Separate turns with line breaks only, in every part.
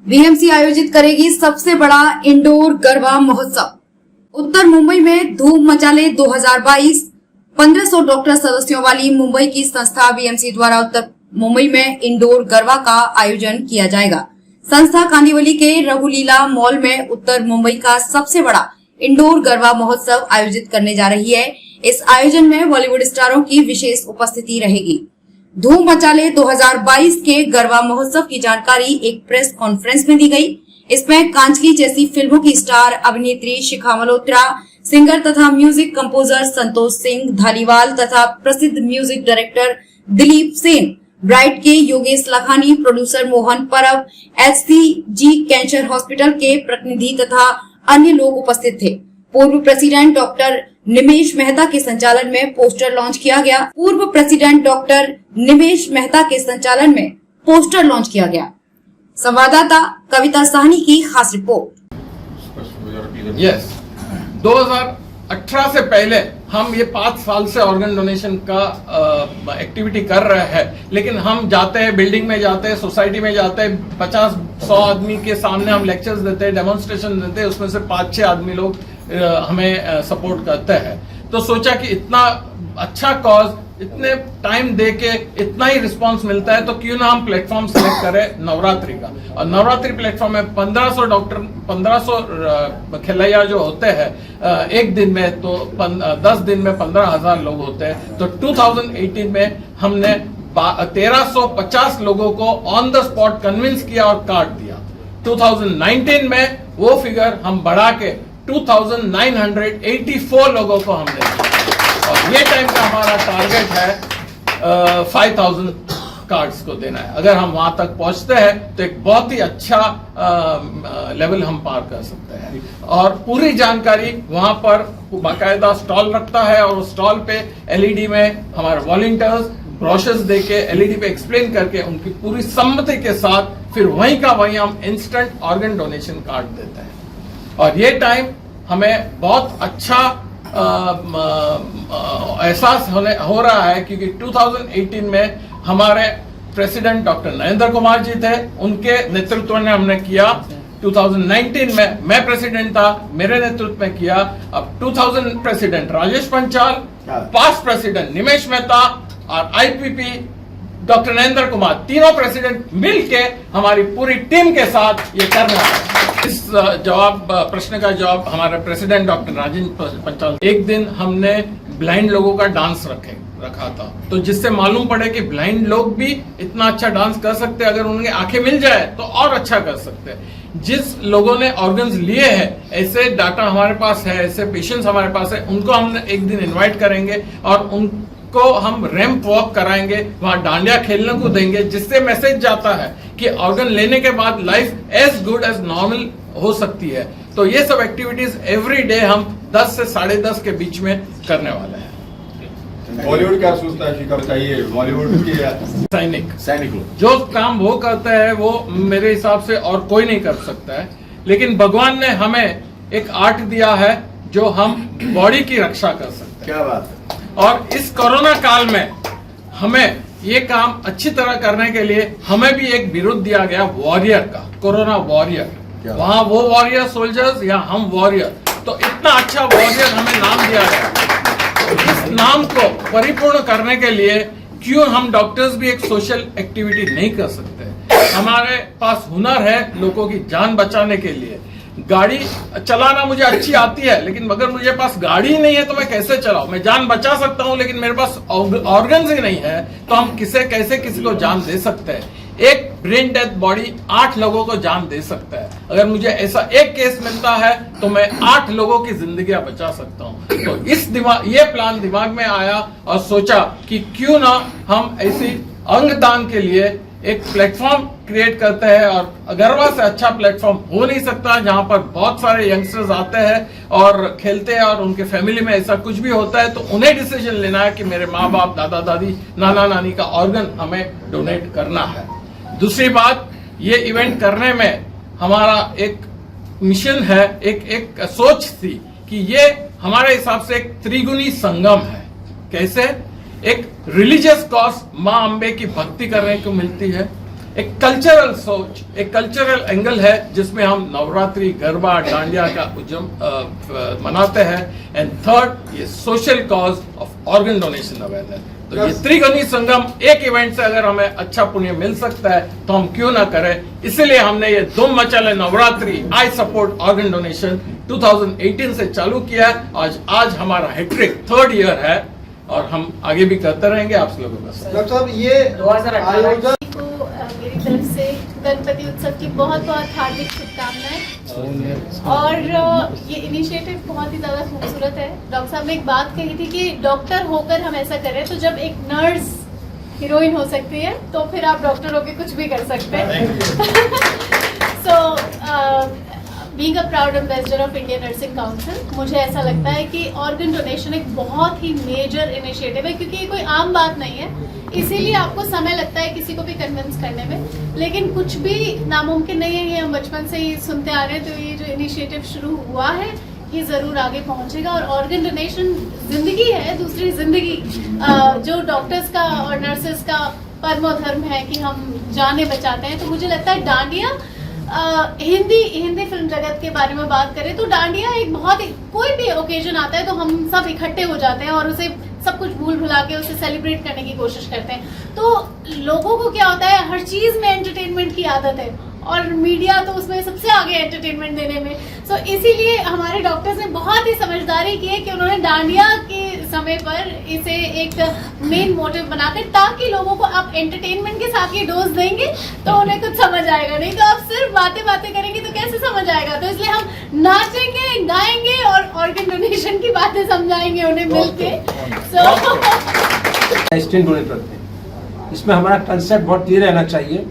BMC आयोजित करेगी सबसे बड़ा इंडोर गरबा महोत्सव। उत्तर मुंबई में धूम मचा ले 2022। 1500 डॉक्टर सदस्यों वाली मुंबई की संस्था बीएमसी द्वारा उत्तर मुंबई में इंडोर गरबा का आयोजन किया जाएगा। संस्था कांदिवली के रघुलीला मॉल में उत्तर मुंबई का सबसे बड़ा इंडोर गरबा महोत्सव आयोजित करने जा रही है। इस आयोजन में बॉलीवुड स्टारों की विशेष उपस्थिति रहेगी। धूम मचा ले 2022 के गरबा महोत्सव की जानकारी एक प्रेस कॉन्फ्रेंस में दी गई। इसमें कांचकी जैसी फिल्मों की स्टार अभिनेत्री शिखा मल्होत्रा, सिंगर तथा म्यूजिक कंपोजर संतोष सिंह धालीवाल तथा प्रसिद्ध music director Dilip Sen, bright के योगेश लखानी, प्रोड्यूसर मोहन परब, HCG कैंसर हॉस्पिटल के प्रतिनिधि तथा अन्य लोग उपस्थित थे। पूर्व प्रेसिडेंट डॉक्टर निमेश मेहता के संचालन में पोस्टर लॉन्च किया गया। संवाददाता कविता साहनी की खास रिपोर्ट।
2018 से पहले हम ये 5 साल से ऑर्गन डोनेशन का एक्टिविटी कर रहे हैं, लेकिन हम जाते हैं, बिल्डिंग में जाते हैं, सोसाइटी में जाते हैं, 50-100 आदमी के सामने हम लेक्चर्स देते हैं, डेमोन्स्ट्रेशन देते हैं, उसमें से 5-6 आदमी लोग हमें सपोर्ट करते हैं। तो सोचा कि इतना अच्छा कॉज, इतने टाइम दे के इतना ही रिस्पांस मिलता है, तो क्यों ना हम प्लेटफॉर्म सेलेक्ट करें नवरात्रि का। और नवरात्रि प्लेटफॉर्म में 1500 डॉक्टर, 1500 खिलैया जो होते हैं एक दिन में, तो 10 दिन में 15,000 लोग होते हैं। तो 2018 में हमने 1350 लोगों को ऑन द स्पॉट कन्विंस किया और कार्ड दिया। 2019 में वो फिगर हम बढ़ा के 2984 लोगों को हमने दिया। और ये टाइम का हमारा टारगेट है 5000 कार्ड्स को देना है। अगर हम वहां तक पहुंचते हैं तो एक बहुत ही अच्छा लेवल हम पार कर सकते हैं। और पूरी जानकारी वहां पर बाकायदा स्टॉल रखता है, और स्टॉल पे LED में हमारे वॉलंटियर्स ब्रोशर्स देके LED पे एक्सप्लेन करके उनकी पूरी सम्मति के साथ फिर वहीं का वहीं हम इंस्टेंट ऑर्गन डोनेशन कार्ड देते हैं। और ये टाइम हमें बहुत अच्छा एहसास हो रहा है, क्योंकि 2018 में हमारे प्रेसिडेंट डॉक्टर नरेंद्र कुमार जी थे, उनके नेतृत्व में हमने किया। 2019 में मैं प्रेसिडेंट था, मेरे नेतृत्व में किया। अब 2000 president Rajesh Panchal, past president Nimesh Mehta और IPP डॉक्टर नरेंद्र कुमार, तीनों प्रेसिडेंट मिलके हमारी पूरी टीम के साथ ये कर रहा है। इस प्रश्न का जवाब हमारे प्रेसिडेंट डॉक्टर राजेश पंचाल, एक दिन हमने ब्लाइंड लोगों का डांस रखा था, तो जिससे मालूम पड़े कि ब्लाइंड लोग भी इतना अच्छा डांस कर सकते हैं। अगर उनके आंखें मिल जाए तो और अच्छा कर सकते हैं। जिस लोगों ने ऑर्गन्स लिए हैं, ऐसे डाटा हमारे पास है, ऐसे पेशेंट्स हमारे पास है, उनको हम एक दिन इन्वाइट करेंगे और उनको हम रैंप वॉक कराएंगे, वहां डांडिया खेलने को देंगे, जिससे मैसेज जाता है कि ऑर्गन लेने के बाद life as good as normal हो सकती है। तो ये सब एक्टिविटीज एवरी डे हम 10 से 10:30 के बीच में करने वाले हैं।
बॉलीवुड क्या सोचता है, शिखा बताइए। बॉलीवुड के सैनिक लोग
जो काम वो करते हैं वो मेरे हिसाब से और कोई नहीं कर सकता है, लेकिन भगवान ने हमें एक आर्ट दिया है जो हम बॉडी की रक्षा कर सकते हैं।
क्या बात है।
और इस कोरोना काल में हमें ये काम अच्छी तरह करने के लिए हमें भी एक बिरुद दिया गया, वॉरियर का, कोरोना वॉरियर। वहां वो वॉरियर सोल्जर्स, या हम वॉरियर। तो इतना अच्छा वॉरियर हमें नाम दिया गया। तो इस नाम को परिपूर्ण करने के लिए क्यों हम डॉक्टर्स भी एक सोशल एक्टिविटी नहीं कर सकते। हमारे पास हुनर है लोगों की जान बचाने के लिए। गाड़ी चलाना मुझे अच्छी आती है, लेकिन अगर मुझे पास गाड़ी नहीं है तो मैं कैसे चलाऊं। मैं जान बचा सकता हूं, लेकिन मेरे पास ऑर्गन्स ही नहीं है, तो हम कैसे किसी को जान दे सकते हैं। एक ब्रेन डेथ बॉडी 8 लोगों को जान दे सकता है। अगर मुझे ऐसा एक केस मिलता है तो मैं 8 लोगों की जिंदगियां बचा सकता हूं। तो ये प्लान दिमाग में आया और सोचा कि क्यों ना हम ऐसी अंगदान के लिए एक प्लेटफॉर्म क्रिएट करते हैं। और गरबा से अच्छा प्लेटफॉर्म हो नहीं सकता, जहां पर बहुत सारे यंगस्टर्स आते हैं और खेलते हैं, और उनके फैमिली में ऐसा कुछ भी होता है तो उन्हें डिसीजन लेना है कि मेरे माँ बाप, दादा दादी, नाना नानी का ऑर्गन हमें डोनेट करना है। दूसरी बात, ये इवेंट करने में हमारा एक मिशन है, एक सोच थी कि ये हमारे हिसाब से एक त्रिगुणी संगम है। कैसे? एक रिलीजियस कॉज, माँ अम्बे की भक्ति करने को मिलती है, एक कल्चरल सोच, एक कल्चरल एंगल है जिसमें हम नवरात्रि, गरबा, डांडिया का मनाते हैं। एंड थर्ड, ये social cause of organ donation awareness. तो ये त्रिगुणी संगम एक इवेंट से अगर हमें अच्छा पुण्य मिल सकता है तो हम क्यों ना करें। इसीलिए हमने ये Dhoom Machale Navratri I support organ donation 2018 से चालू किया है। आज हमारा हैट्रिक 3rd ईयर है और हम आगे भी करते रहेंगे आप लोगों का।
डॉक्टर साहब, ये
2018 को मेरी तरफ से गणपति उत्सव की बहुत बहुत हार्दिक शुभकामनाएं। और ये इनिशिएटिव बहुत ही ज़्यादा खूबसूरत है। डॉक्टर साहब ने एक बात कही थी कि डॉक्टर होकर हम ऐसा करें, तो जब एक नर्स हीरोइन हो सकती है तो फिर आप डॉक्टर होकर कुछ भी कर सकते हैं। So being a proud ambassador of Indian nursing council, मुझे ऐसा लगता है कि ऑर्गन डोनेशन एक बहुत ही मेजर इनिशिएटिव है, क्योंकि ये कोई आम बात नहीं है। इसीलिए आपको समय लगता है किसी को भी कन्विंस करने में, लेकिन कुछ भी नामुमकिन नहीं है। ये हम बचपन से ही सुनते आ रहे हैं। तो ये जो इनिशिएटिव शुरू हुआ है ये ज़रूर आगे पहुंचेगा। और ऑर्गन डोनेशन ज़िंदगी है, दूसरी ज़िंदगी जो डॉक्टर्स का और नर्सेस का परमो धर्म है कि हम जानें बचाते हैं। तो मुझे लगता है डांडिया, हिंदी फिल्म जगत के बारे में बात करें तो डांडिया एक बहुत, कोई भी ओकेजन आता है तो हम सब इकट्ठे हो जाते हैं और उसे सब कुछ भूल भुला के उसे सेलिब्रेट करने की कोशिश करते हैं। तो लोगों को क्या होता है, हर चीज़ में एंटरटेनमेंट की आदत है और मीडिया तो उसमें सबसे आगे एंटरटेनमेंट देने में। सो इसीलिए हमारे डॉक्टर्स ने बहुत ही समझदारी की है कि उन्होंने डांडिया के समय पर इसे एक मेन मोटिव बनाकर, ताकि लोगों को आप एंटरटेनमेंट के साथ ये डोज देंगे तो उन्हें कुछ समझ आएगा। नहीं तो आप सिर्फ बातें करेंगे तो कैसे समझ आएगा। तो इसलिए हम नाचेंगे, गाएंगे और ऑर्गन डोनेशन की बातें समझाएंगे उन्हें मिलके।
स्टेन डोनेट करते हैं। इसमें हमारा कंसेप्ट बहुत क्लियर रहना चाहिए।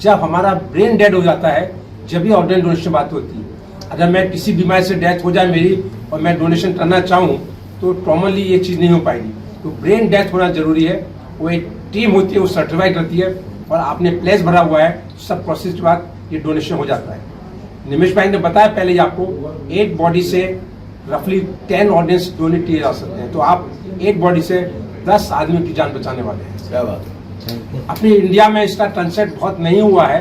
जब हमारा ब्रेन डेड हो जाता है, जब भी ऑर्गन डोनेशन बात होती है। अगर मैं किसी बीमारी से डेथ हो जाए मेरी और मैं डोनेशन करना चाहूँ तो कॉमनली ये चीज़ नहीं हो पाएगी। तो ब्रेन डेथ होना जरूरी है। वो एक टीम होती है, वो सर्टिफाइड करती है और आपने प्लेस भरा हुआ है, सब प्रोसेस के बाद ये डोनेशन हो जाता है। निमेश भाई ने बताया पहले ही आपको, एक बॉडी से रफली 10 ऑर्गन्स डोनेट किए जा सकते हैं। तो आप एक बॉडी से 10 आदमी की जान बचाने वाले हैं।
क्या बात है।
अपनी इंडिया में इसका कंसेप्ट बहुत नहीं हुआ है।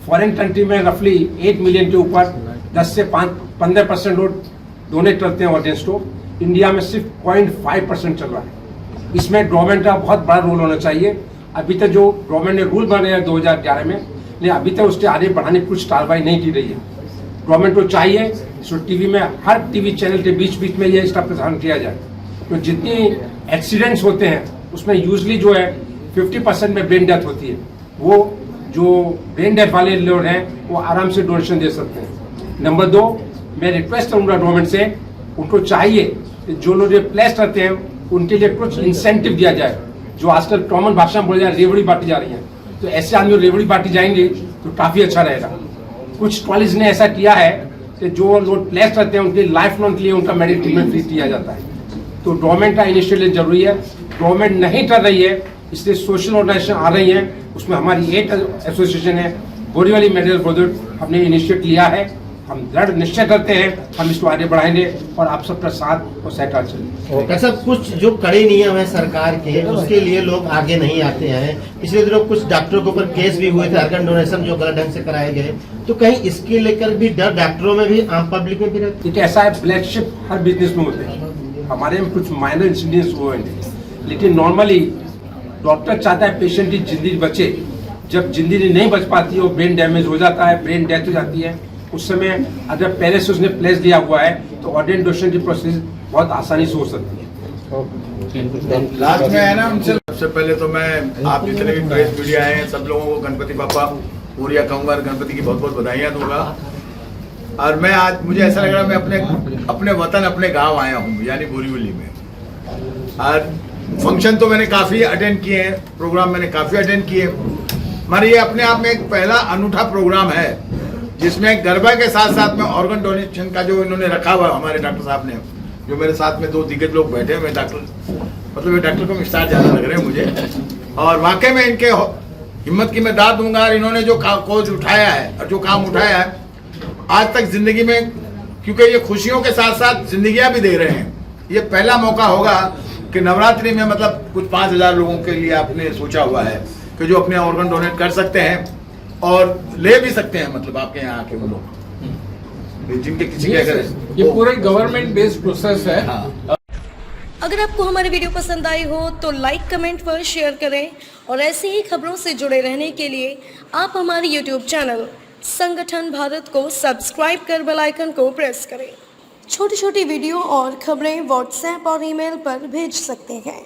फॉरेन कंट्री में रफली 8 मिलियन के ऊपर 10 से 15% लोग डोनेट करते हैं ऑर्गन्स को। इंडिया में सिर्फ 0.5% चल रहा है। इसमें गवर्नमेंट का बहुत बड़ा रोल होना चाहिए। अभी तक जो गवर्नमेंट ने रूल बनाया है 2011 में, लेकिन अभी तक उसके आगे बढ़ाने की कुछ कार्रवाई नहीं की रही है। गवर्नमेंट को चाहिए इसको टीवी में, हर टीवी चैनल के बीच बीच में ये इसका प्रसारण किया जाए। तो जितनी एक्सीडेंट्स होते हैं उसमें यूजली जो है 50% में ब्रेन डेथ होती है। वो जो ब्रेन डेथ वाले लोग हैं वो आराम से डोनेशन दे सकते हैं। नंबर 2, मैं रिक्वेस्ट करूंगा गवर्नमेंट से, उनको चाहिए कि जो लोग प्लेस करते हैं उनके लिए कुछ इंसेंटिव दिया जाए। जो आजकल कॉमन भाषा में बोले जा रेवड़ी बांटी जा रही है, तो ऐसे आदमी रेवड़ी बांटी जाएंगे तो काफी अच्छा रहेगा। कुछ कॉलेज ने ऐसा किया है कि जो लोग प्लेस करते हैं उनके लाइफ लॉन्ग के लिए उनका मेडिकल ट्रीटमेंट फ्री किया जाता है। तो गवर्नमेंट का इनिशिएटिव जरूरी है। गवर्नमेंट नहीं कर रही है, इसलिए सोशल ऑर्गेनाइजेशन आ रही हैं। उसमें हमारी एक एसोसिएशन है, बोरीवली मेडिकल ब्रदरहुड, हमने इनिशिएट लिया है। हम दृढ़ निश्चय करते हैं हम इसको आगे बढ़ाएंगे और आप सबका साथ और सहकार चलेंगे।
ऐसा कुछ जो कड़े नियम है सरकार के, उसके लिए लोग आगे नहीं आते हैं। पिछले दिनों कुछ डॉक्टरों के ऊपर केस भी हुए थे, ऑर्गन डोनेशन जो गलत ढंग से कराए गए। तो कहीं इसके लेकर भी डर डॉक्टरों में भी, आम पब्लिक में भी रहती
है। ऐसा है, ब्लैक शिप हर बिजनेस में होते हैं। हमारे में कुछ माइनर इंसिडेंट्स हुए हैं, लेकिन नॉर्मली डॉक्टर चाहता है पेशेंट की जिंदगी बचे। जब जिंदगी नहीं बच पाती है, ब्रेन डैमेज हो जाता है, ब्रेन डेथ हो जाती है, उस समय अगर पहले से उसने प्लेस दिया हुआ है तो ऑर्गन डोनेशन की प्रोसेस बहुत आसानी से हो सकती है।
लास्ट में है ना, उनसे सबसे पहले तो मैं आप जितने भी प्रेस मीडिया हैं सब लोगों को गणपति बापा पूरिया कहूँगा, गणपति की बहुत बहुत बधाइयाँ दूंगा। और मैं आज मुझे ऐसा लग रहा है मैं अपने वतन अपने गाँव आया हूँ, यानी बोरीवली में। और फंक्शन तो मैंने काफ़ी अटेंड किए हैं, प्रोग्राम मैंने काफ़ी अटेंड किए। हमारे ये अपने आप में एक पहला अनूठा प्रोग्राम है जिसमें गरबा के साथ साथ में ऑर्गन डोनेशन का जो इन्होंने रखा हुआ हमारे डॉक्टर साहब ने, जो मेरे साथ में 2 दिग्गज लोग बैठे हैं। मैं मतलब ये डॉक्टर को विस्तार ज़्यादा लग रहे हैं मुझे। और वाकई में इनके हिम्मत की मैं दाद दूंगा। और इन्होंने जो कोच उठाया है और जो काम उठाया है आज तक जिंदगी में, क्योंकि ये खुशियों के साथ साथ जिंदगियां भी दे रहे हैं। ये पहला मौका होगा कि नवरात्रि में मतलब कुछ 5000 लोगों के लिए आपने सोचा हुआ है कि जो अपने ऑर्गन डोनेट कर सकते हैं। और ले भी सकते हैं, मतलब आपके यहाँ आके वो लोग जिनके किसी के अगर
ये पूरे गवर्नमेंट बेस्ड प्रोसेस है।
हाँ।
अगर आपको हमारी वीडियो पसंद आई हो तो लाइक कमेंट पर शेयर करें और ऐसी ही खबरों से जुड़े रहने के लिए आप हमारे यूट्यूब चैनल संगठन भारत को सब्सक्राइब कर बेल आइकन को प्रेस करें। छोटी छोटी वीडियो और खबरें व्हाट्सएप और ईमेल पर भेज सकते हैं।